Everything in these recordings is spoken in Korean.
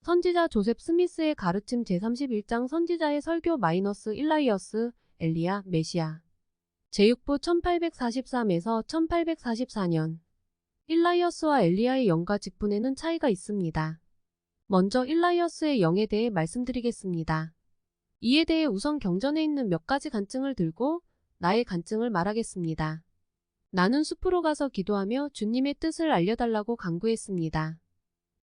선지자 조셉 스미스의 가르침 제31장 선지자의 설교 일라이어스, 엘리야, 메시아. 제6부 1843에서 1844년. 일라이어스와 엘리야의 영과 직분에는 차이가 있습니다. 먼저 일라이어스의 영에 대해 말씀드리겠습니다. 이에 대해 우선 경전에 있는 몇 가지 간증을 들고 나의 간증을 말하겠습니다. 나는 숲으로 가서 기도하며 주님의 뜻을 알려달라고 간구했습니다.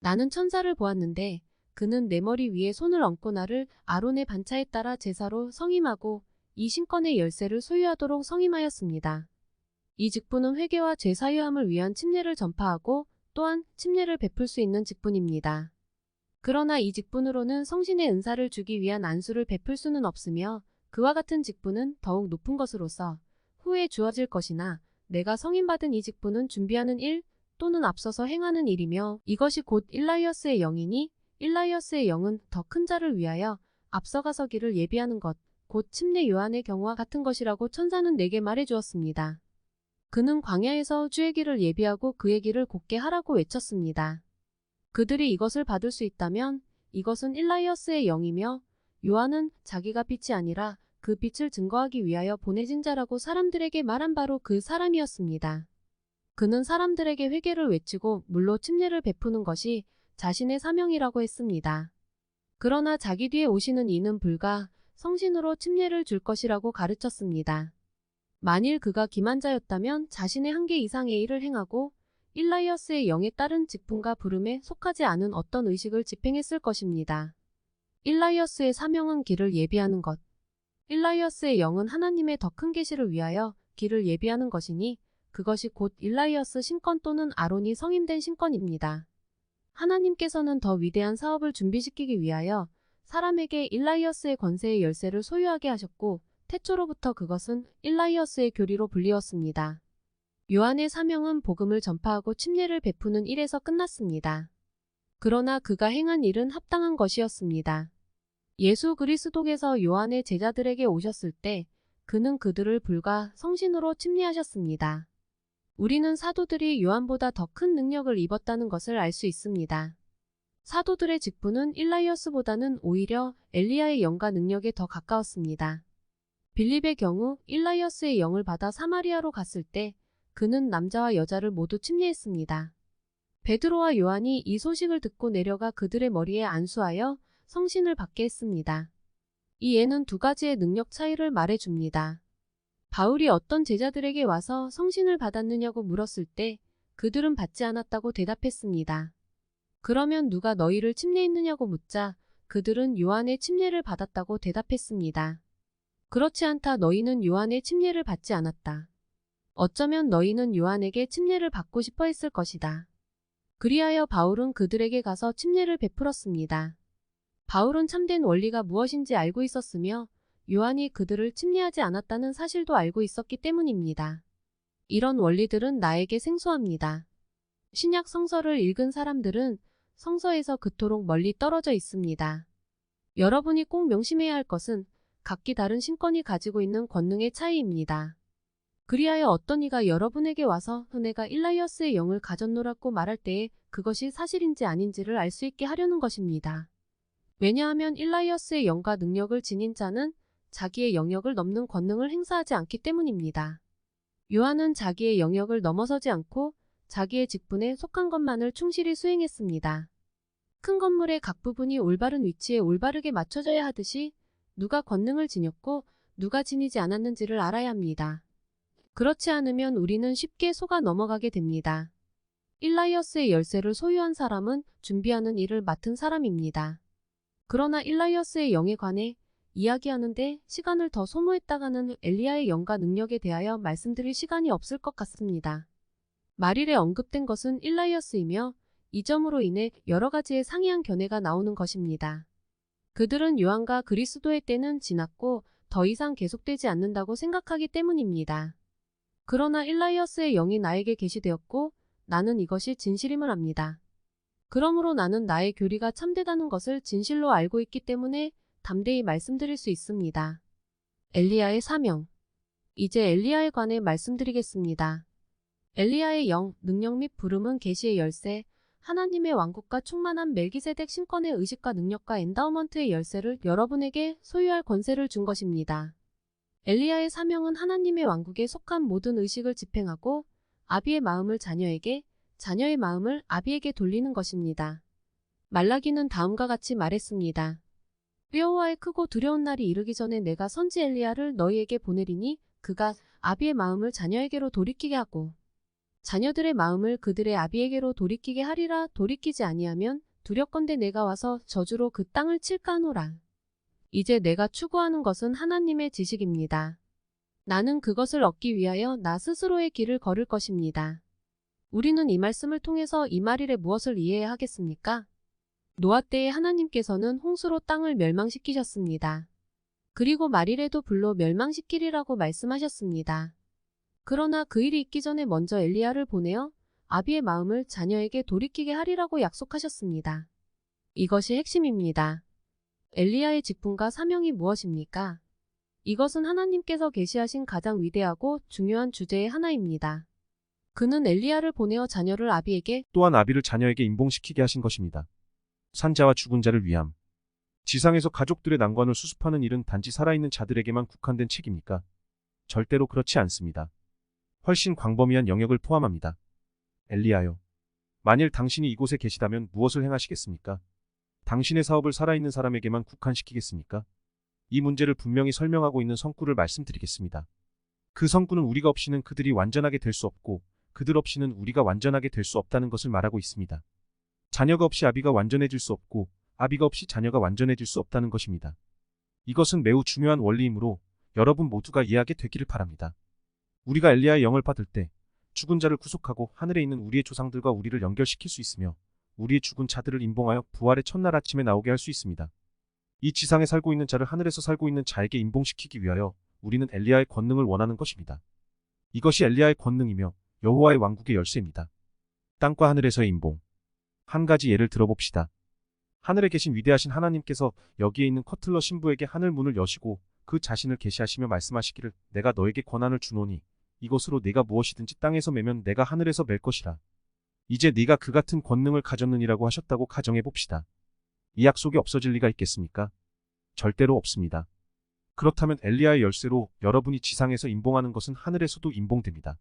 나는 천사를 보았는데 그는 내 머리 위에 손을 얹고 나를 아론의 반차에 따라 제사로 성임하고 이 신권의 열쇠를 소유하도록 성임하였습니다. 이 직분은 회개와 죄 사유함을 위한 침례를 전파하고 또한 침례를 베풀 수 있는 직분입니다. 그러나 이 직분으로는 성신의 은사를 주기 위한 안수를 베풀 수는 없으며 그와 같은 직분은 더욱 높은 것으로서 후에 주어질 것이나 내가 성인받은 이 직분은 준비하는 일 또는 앞서서 행하는 일이며 이것이 곧 일라이어스의 영이니 일라이어스의 영은 더 큰 자를 위하여 앞서가서기를 예비하는 것, 곧 침례 요한의 경우와 같은 것이라고 천사는 내게 말해주었습니다. 그는 광야에서 주의 길을 예비하고 그의 길을 곧게 하라고 외쳤습니다. 그들이 이것을 받을 수 있다면 이것은 일라이어스의 영이며 요한은 자기가 빛이 아니라 그 빛을 증거하기 위하여 보내진 자라고 사람들에게 말한 바로 그 사람이었습니다. 그는 사람들에게 회개를 외치고 물로 침례를 베푸는 것이 자신의 사명이라고 했습니다. 그러나 자기 뒤에 오시는 이는 불과 성신으로 침례를 줄 것이라고 가르쳤습니다. 만일 그가 기만자였다면 자신의 한계 이상의 일을 행하고 일라이어스의 영에 따른 직분과 부름에 속하지 않은 어떤 의식을 집행했을 것입니다. 일라이어스의 사명은 길을 예비하는 것. 일라이어스의 영은 하나님의 더 큰 계시를 위하여 길을 예비하는 것이니 그것이 곧 일라이어스 신권 또는 아론이 성임된 신권입니다. 하나님께서는 더 위대한 사업을 준비시키기 위하여 사람에게 일라이어스의 권세의 열쇠를 소유하게 하셨고 태초로부터 그것은 일라이어스의 교리로 불리웠습니다. 요한의 사명은 복음을 전파하고 침례를 베푸는 일에서 끝났습니다. 그러나 그가 행한 일은 합당한 것이었습니다. 예수 그리스도께서 요한의 제자들에게 오셨을 때 그는 그들을 불과 성신으로 침례하셨습니다. 우리는 사도들이 요한보다 더 큰 능력을 입었다는 것을 알 수 있습니다. 사도들의 직분은 일라이어스보다는 오히려 엘리야의 영과 능력에 더 가까웠습니다. 빌립의 경우 일라이어스의 영을 받아 사마리아로 갔을 때 그는 남자와 여자를 모두 침례했습니다. 베드로와 요한이 이 소식을 듣고 내려가 그들의 머리에 안수하여 성신을 받게 했습니다. 이 예는 두 가지의 능력 차이를 말해줍니다. 바울이 어떤 제자들에게 와서 성신을 받았느냐고 물었을 때 그들은 받지 않았다고 대답했습니다. 그러면 누가 너희를 침례했느냐고 묻자 그들은 요한의 침례를 받았다고 대답했습니다. 그렇지 않다. 너희는 요한의 침례를 받지 않았다. 어쩌면 너희는 요한에게 침례를 받고 싶어 했을 것이다. 그리하여 바울은 그들에게 가서 침례를 베풀었습니다. 바울은 참된 원리가 무엇인지 알고 있었으며 요한이 그들을 침례하지 않았다는 사실도 알고 있었기 때문입니다. 이런 원리들은 나에게 생소합니다. 신약 성서를 읽은 사람들은 성서에서 그토록 멀리 떨어져 있습니다. 여러분이 꼭 명심해야 할 것은 각기 다른 신권이 가지고 있는 권능의 차이입니다. 그리하여 어떤 이가 여러분에게 와서 내가 일라이어스의 영을 가졌노라고 말할 때에 그것이 사실인지 아닌지를 알 수 있게 하려는 것입니다. 왜냐하면 일라이어스의 영과 능력을 지닌 자는 자기의 영역을 넘는 권능을 행사하지 않기 때문입니다. 요한은 자기의 영역을 넘어서지 않고 자기의 직분에 속한 것만을 충실히 수행했습니다. 큰 건물의 각 부분이 올바른 위치에 올바르게 맞춰져야 하듯이 누가 권능을 지녔고 누가 지니지 않았는지를 알아야 합니다. 그렇지 않으면 우리는 쉽게 속아 넘어가게 됩니다. 일라이어스의 열쇠를 소유한 사람은 준비하는 일을 맡은 사람입니다. 그러나 일라이어스의 영에 관해 이야기하는데 시간을 더 소모했다가는 엘리야의 영과 능력에 대하여 말씀드릴 시간이 없을 것 같습니다. 말일에 언급된 것은 일라이어스이며 이 점으로 인해 여러 가지의 상이한 견해가 나오는 것입니다. 그들은 요한과 그리스도의 때는 지났고 더 이상 계속되지 않는다고 생각하기 때문입니다. 그러나 일라이어스의 영이 나에게 계시되었고 나는 이것이 진실임을 압니다. 그러므로 나는 나의 교리가 참되다는 것을 진실로 알고 있기 때문에 담대히 말씀드릴 수 있습니다. 엘리야의 사명. 이제 엘리야에 관해 말씀드리겠습니다. 엘리야의 영, 능력 및 부름은 계시의 열쇠, 하나님의 왕국과 충만한 멜기세덱 신권의 의식과 능력과 엔다우먼트의 열쇠를 여러분에게 소유할 권세를 준 것입니다. 엘리야의 사명은 하나님의 왕국에 속한 모든 의식을 집행하고 아비의 마음을 자녀에게, 자녀의 마음을 아비에게 돌리는 것입니다. 말라기는 다음과 같이 말했습니다. 여호와의 크고 두려운 날이 이르기 전에 내가 선지 엘리야를 너희에게 보내리니 그가 아비의 마음을 자녀에게로 돌이키게 하고 자녀들의 마음을 그들의 아비에게로 돌이키게 하리라. 돌이키지 아니하면 두렵건대 내가 와서 저주로 그 땅을 칠까 하노라. 이제 내가 추구하는 것은 하나님의 지식입니다. 나는 그것을 얻기 위하여 나 스스로의 길을 걸을 것입니다. 우리는 이 말씀을 통해서 이 말일에 무엇을 이해해야 하겠습니까? 노아 때에 하나님께서는 홍수로 땅을 멸망시키셨습니다. 그리고 말일에도 불로 멸망시키리라고 말씀하셨습니다. 그러나 그 일이 있기 전에 먼저 엘리야를 보내어 아비의 마음을 자녀에게 돌이키게 하리라고 약속하셨습니다. 이것이 핵심입니다. 엘리야의 직분과 사명이 무엇입니까? 이것은 하나님께서 계시하신 가장 위대하고 중요한 주제의 하나입니다. 그는 엘리야를 보내어 자녀를 아비에게 또한 아비를 자녀에게 임봉시키게 하신 것입니다. 산자와 죽은 자를 위함. 지상에서 가족들의 난관을 수습하는 일은 단지 살아있는 자들에게만 국한된 책입니까? 절대로 그렇지 않습니다. 훨씬 광범위한 영역을 포함합니다. 엘리야여, 만일 당신이 이곳에 계시다면 무엇을 행하시겠습니까? 당신의 사업을 살아있는 사람에게만 국한시키겠습니까? 이 문제를 분명히 설명하고 있는 성구를 말씀드리겠습니다. 그 성구는 우리가 없이는 그들이 완전하게 될 수 없고 그들 없이는 우리가 완전하게 될 수 없다는 것을 말하고 있습니다. 자녀가 없이 아비가 완전해질 수 없고 아비가 없이 자녀가 완전해질 수 없다는 것입니다. 이것은 매우 중요한 원리이므로 여러분 모두가 이해하게 되기를 바랍니다. 우리가 엘리야의 영을 받을 때 죽은 자를 구속하고 하늘에 있는 우리의 조상들과 우리를 연결시킬 수 있으며 우리의 죽은 자들을 임봉하여 부활의 첫날 아침에 나오게 할 수 있습니다. 이 지상에 살고 있는 자를 하늘에서 살고 있는 자에게 임봉시키기 위하여 우리는 엘리야의 권능을 원하는 것입니다. 이것이 엘리야의 권능이며 여호와의 왕국의 열쇠입니다. 땅과 하늘에서의 임봉. 한 가지 예를 들어봅시다. 하늘에 계신 위대하신 하나님께서 여기에 있는 커틀러 신부에게 하늘 문을 여시고 그 자신을 계시하시며 말씀하시기를 내가 너에게 권한을 주노니 이것으로 네가 무엇이든지 땅에서 매면 내가 하늘에서 맬 것이라. 이제 네가 그 같은 권능을 가졌느니라고 하셨다고 가정해봅시다. 이 약속이 없어질 리가 있겠습니까? 절대로 없습니다. 그렇다면 엘리야의 열쇠로 여러분이 지상에서 임봉하는 것은 하늘에서도 임봉됩니다.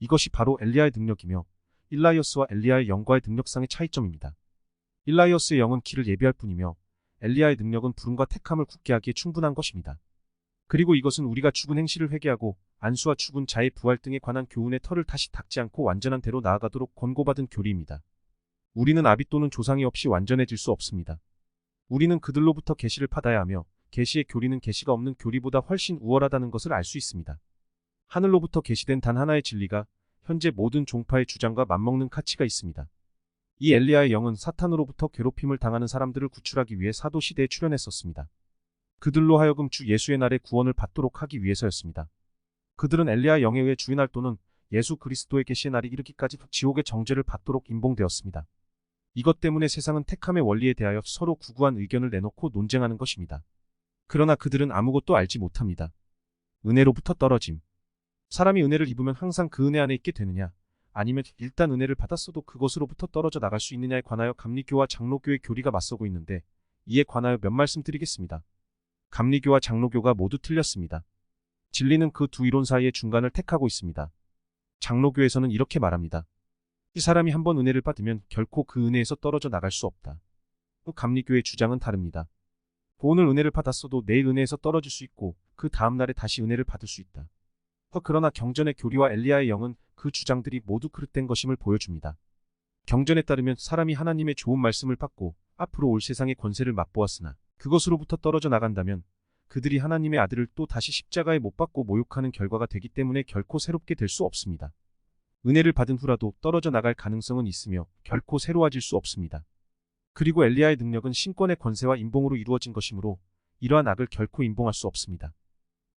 이것이 바로 엘리야의 능력이며 일라이어스와 엘리야의 영과의 능력상의 차이점입니다. 일라이어스의 영은 길을 예비할 뿐이며 엘리야의 능력은 부름과 택함을 굳게 하기에 충분한 것입니다. 그리고 이것은 우리가 죽은 행실을 회개하고 안수와 죽은 자의 부활 등에 관한 교훈의 털을 다시 닦지 않고 완전한 대로 나아가도록 권고받은 교리입니다. 우리는 아비 또는 조상이 없이 완전해질 수 없습니다. 우리는 그들로부터 계시를 받아야 하며 계시의 교리는 계시가 없는 교리보다 훨씬 우월하다는 것을 알 수 있습니다. 하늘로부터 계시된 단 하나의 진리가 현재 모든 종파의 주장과 맞먹는 가치가 있습니다. 이 엘리야의 영은 사탄으로부터 괴롭힘을 당하는 사람들을 구출하기 위해 사도 시대에 출현했었습니다. 그들로 하여금 주 예수의 날에 구원을 받도록 하기 위해서였습니다. 그들은 엘리야의 영에 의해 주의 날 또는 예수 그리스도의 계시의 날이 이르기까지 지옥의 정죄를 받도록 임봉되었습니다. 이것 때문에 세상은 택함의 원리에 대하여 서로 구구한 의견을 내놓고 논쟁하는 것입니다. 그러나 그들은 아무것도 알지 못합니다. 은혜로부터 떨어짐. 사람이 은혜를 입으면 항상 그 은혜 안에 있게 되느냐, 아니면 일단 은혜를 받았어도 그것으로부터 떨어져 나갈 수 있느냐에 관하여 감리교와 장로교의 교리가 맞서고 있는데 이에 관하여 몇 말씀 드리겠습니다. 감리교와 장로교가 모두 틀렸습니다. 진리는 그 두 이론 사이의 중간을 택하고 있습니다. 장로교에서는 이렇게 말합니다. 이 사람이 한번 은혜를 받으면 결코 그 은혜에서 떨어져 나갈 수 없다. 감리교의 주장은 다릅니다. 오늘 은혜를 받았어도 내일 은혜에서 떨어질 수 있고 그 다음날에 다시 은혜를 받을 수 있다. 그러나 경전의 교리와 엘리야의 영은 그 주장들이 모두 그릇된 것임을 보여줍니다. 경전에 따르면 사람이 하나님의 좋은 말씀을 받고 앞으로 올 세상의 권세를 맛보았으나 그것으로부터 떨어져 나간다면 그들이 하나님의 아들을 또 다시 십자가에 못 박고 모욕하는 결과가 되기 때문에 결코 새롭게 될 수 없습니다. 은혜를 받은 후라도 떨어져 나갈 가능성은 있으며 결코 새로워질 수 없습니다. 그리고 엘리야의 능력은 신권의 권세와 임봉으로 이루어진 것이므로 이러한 악을 결코 임봉할 수 없습니다.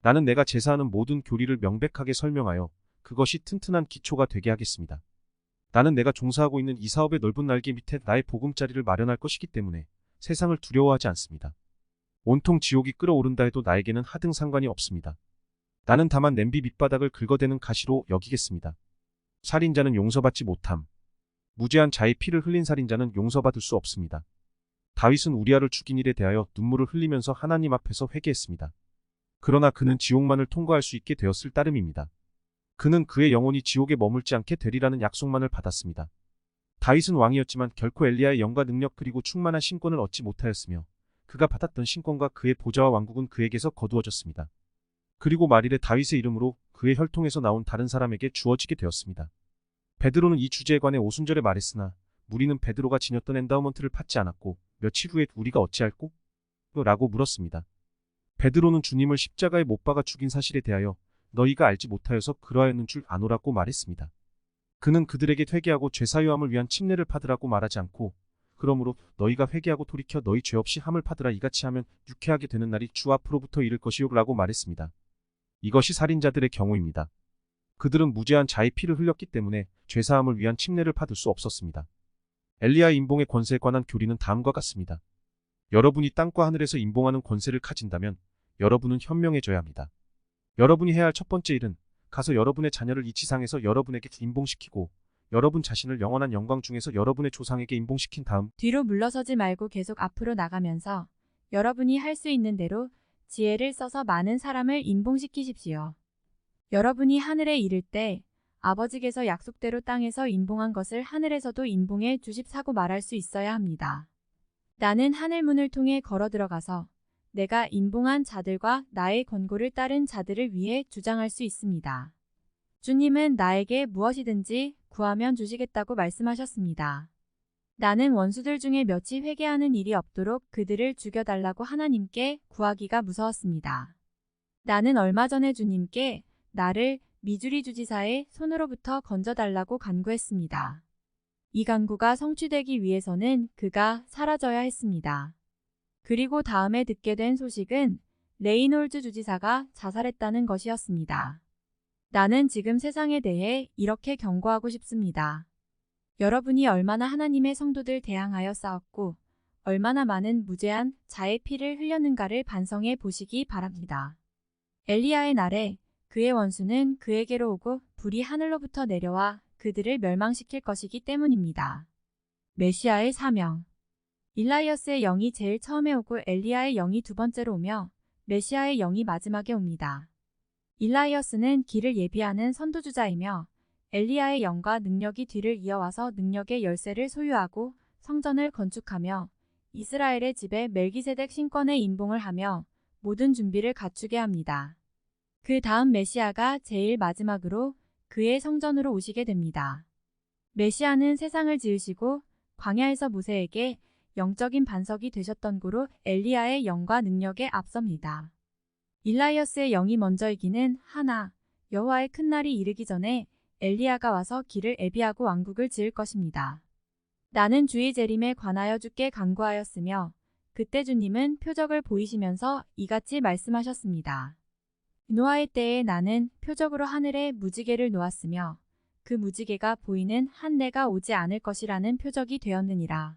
나는 내가 제사하는 모든 교리를 명백하게 설명하여 그것이 튼튼한 기초가 되게 하겠습니다. 나는 내가 종사하고 있는 이 사업의 넓은 날개 밑에 나의 보금자리를 마련할 것이기 때문에 세상을 두려워하지 않습니다. 온통 지옥이 끓어오른다 해도 나에게는 하등 상관이 없습니다. 나는 다만 냄비 밑바닥을 긁어대는 가시로 여기겠습니다. 살인자는 용서받지 못함. 무죄한 자의 피를 흘린 살인자는 용서받을 수 없습니다. 다윗은 우리아를 죽인 일에 대하여 눈물을 흘리면서 하나님 앞에서 회개했습니다. 그러나 그는 지옥만을 통과할 수 있게 되었을 따름입니다. 그는 그의 영혼이 지옥에 머물지 않게 되리라는 약속만을 받았습니다. 다윗은 왕이었지만 결코 엘리야의 영과 능력 그리고 충만한 신권을 얻지 못하였으며 그가 받았던 신권과 그의 보좌와 왕국은 그에게서 거두어졌습니다. 그리고 말일에 다윗의 이름으로 그의 혈통에서 나온 다른 사람에게 주어지게 되었습니다. 베드로는 이 주제에 관해 오순절에 말했으나 무리는 베드로가 지녔던 엔다우먼트를 받지 않았고 며칠 후에 우리가 어찌할꼬? 라고 물었습니다. 베드로는 주님을 십자가에 못 박아 죽인 사실에 대하여 너희가 알지 못하여서 그러하였는 줄 아노라고 말했습니다. 그는 그들에게 회개하고 죄사유함을 위한 침례를 받으라고 말하지 않고 그러므로 너희가 회개하고 돌이켜 너희 죄 없이 함을 받으라 이같이 하면 유쾌하게 되는 날이 주 앞으로부터 이를 것이요 라고 말했습니다. 이것이 살인자들의 경우입니다. 그들은 무죄한 자의 피를 흘렸기 때문에 죄사함을 위한 침례를 받을 수 없었습니다. 엘리야의 임봉의 권세에 관한 교리는 다음과 같습니다. 여러분이 땅과 하늘에서 임봉하는 권세를 가진다면 여러분은 현명해져야 합니다. 여러분이 해야 할 첫 번째 일은 가서 여러분의 자녀를 이 지상에서 여러분에게 임봉시키고 여러분 자신을 영원한 영광 중에서 여러분의 조상에게 임봉시킨 다음 뒤로 물러서지 말고 계속 앞으로 나가면서 여러분이 할 수 있는 대로 지혜를 써서 많은 사람을 임봉시키십시오. 여러분이 하늘에 이를 때 아버지께서 약속대로 땅에서 임봉한 것을 하늘에서도 임봉해 주십사고 말할 수 있어야 합니다. 나는 하늘문을 통해 걸어 들어가서 내가 임봉한 자들과 나의 권고를 따른 자들을 위해 주장할 수 있습니다. 주님은 나에게 무엇이든지 구하면 주시겠다고 말씀하셨습니다. 나는 원수들 중에 몇이 회개하는 일이 없도록 그들을 죽여달라고 하나님께 구하기가 무서웠습니다. 나는 얼마 전에 주님께 나를 미주리 주지사의 손으로부터 건져달라고 간구했습니다. 이 간구가 성취되기 위해서는 그가 사라져야 했습니다. 그리고 다음에 듣게 된 소식은 레이놀즈 주지사가 자살했다는 것이었습니다. 나는 지금 세상에 대해 이렇게 경고하고 싶습니다. 여러분이 얼마나 하나님의 성도들 대항하여 싸웠고 얼마나 많은 무죄한 자의 피를 흘렸는가를 반성해 보시기 바랍니다. 엘리야의 날에 그의 원수는 그에게로 오고 불이 하늘로부터 내려와 그들을 멸망시킬 것이기 때문입니다. 메시아의 사명. 일라이어스의 영이 제일 처음에 오고 엘리야의 영이 두 번째로 오며 메시아의 영이 마지막에 옵니다. 일라이어스는 길을 예비하는 선두주자이며 엘리야의 영과 능력이 뒤를 이어와서 능력의 열쇠를 소유하고 성전을 건축하며 이스라엘의 집에 멜기세덱 신권의 임봉을 하며 모든 준비를 갖추게 합니다. 그 다음 메시아가 제일 마지막으로 그의 성전으로 오시게 됩니다. 메시아는 세상을 지으시고 광야에서 모세에게 영적인 반석이 되셨던 고로 엘리야의 영과 능력에 앞섭니다. 일라이어스의 영이 먼저이기는 하나 여호와의 큰 날이 이르기 전에 엘리야가 와서 길을 예비하고 왕국을 지을 것입니다. 나는 주의 재림에 관하여 주께 간구하였으며 그때 주님은 표적을 보이시면서 이같이 말씀하셨습니다. 노아의 때에 나는 표적으로 하늘에 무지개를 놓았으며 그 무지개가 보이는 한 해가 오지 않을 것이라는 표적이 되었느니라.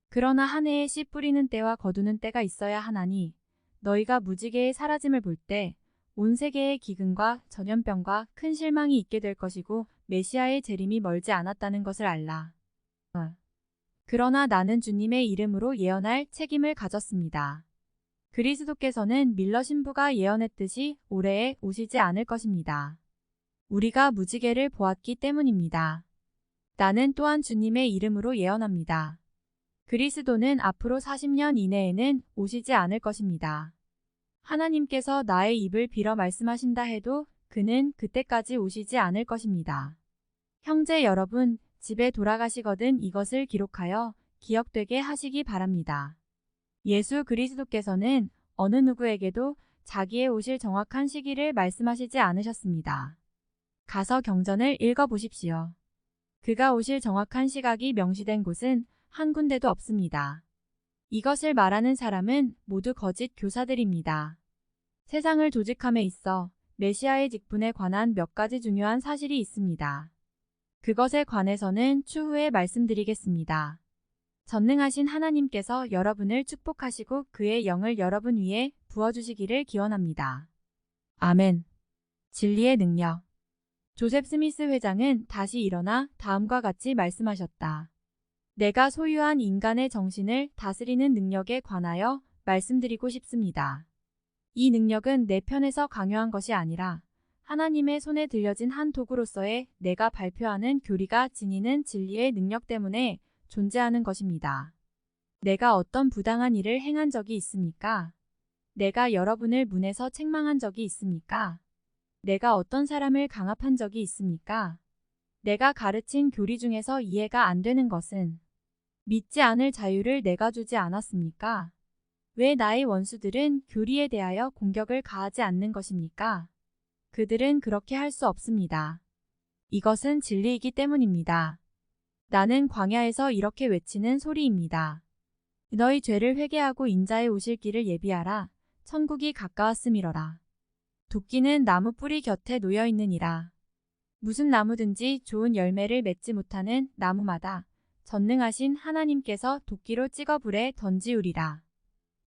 그러나 한 해에 씨 뿌리는 때와 거두는 때가 있어야 하나니 너희가 무지개의 사라짐을 볼 때 온 세계의 기근과 전염병과 큰 실망이 있게 될 것이고 메시아의 재림이 멀지 않았다는 것을 알라. 그러나 나는 주님의 이름으로 예언할 책임을 가졌습니다. 그리스도께서는 밀러 신부가 예언했듯이 올해에 오시지 않을 것입니다. 우리가 무지개를 보았기 때문입니다. 나는 또한 주님의 이름으로 예언합니다. 그리스도는 앞으로 40년 이내에는 오시지 않을 것입니다. 하나님께서 나의 입을 빌어 말씀하신다 해도 그는 그때까지 오시지 않을 것입니다. 형제 여러분, 집에 돌아가시거든 이것을 기록하여 기억되게 하시기 바랍니다. 예수 그리스도께서는 어느 누구에게도 자기의 오실 정확한 시기를 말씀하시지 않으셨습니다. 가서 경전을 읽어보십시오. 그가 오실 정확한 시각이 명시된 곳은 한 군데도 없습니다. 이것을 말하는 사람은 모두 거짓 교사들입니다. 세상을 조직함에 있어 메시아의 직분에 관한 몇 가지 중요한 사실이 있습니다. 그것에 관해서는 추후에 말씀드리겠습니다. 전능하신 하나님께서 여러분을 축복하시고 그의 영을 여러분 위에 부어주시기를 기원합니다. 아멘. 진리의 능력. 조셉 스미스 회장은 다시 일어나 다음과 같이 말씀하셨다. 내가 소유한 인간의 정신을 다스리는 능력에 관하여 말씀드리고 싶습니다. 이 능력은 내 편에서 강요한 것이 아니라 하나님의 손에 들려진 한 도구로서의 내가 발표하는 교리가 지니는 진리의 능력 때문에 존재하는 것입니다. 내가 어떤 부당한 일을 행한 적이 있습니까? 내가 여러분을 문에서 책망한 적이 있습니까? 내가 어떤 사람을 강압한 적이 있습니까? 내가 가르친 교리 중에서 이해가 안 되는 것은 믿지 않을 자유를 내가 주지 않았습니까? 왜 나의 원수들은 교리에 대하여 공격을 가하지 않는 것입니까? 그들은 그렇게 할 수 없습니다. 이것은 진리이기 때문입니다. 나는 광야에서 이렇게 외치는 소리입니다. 너희 죄를 회개하고 인자에 오실 길을 예비하라. 천국이 가까웠음이러라. 도끼는 나무 뿌리 곁에 놓여 있느니라. 무슨 나무든지 좋은 열매를 맺지 못하는 나무마다 전능하신 하나님께서 도끼로 찍어 불에 던지우리라.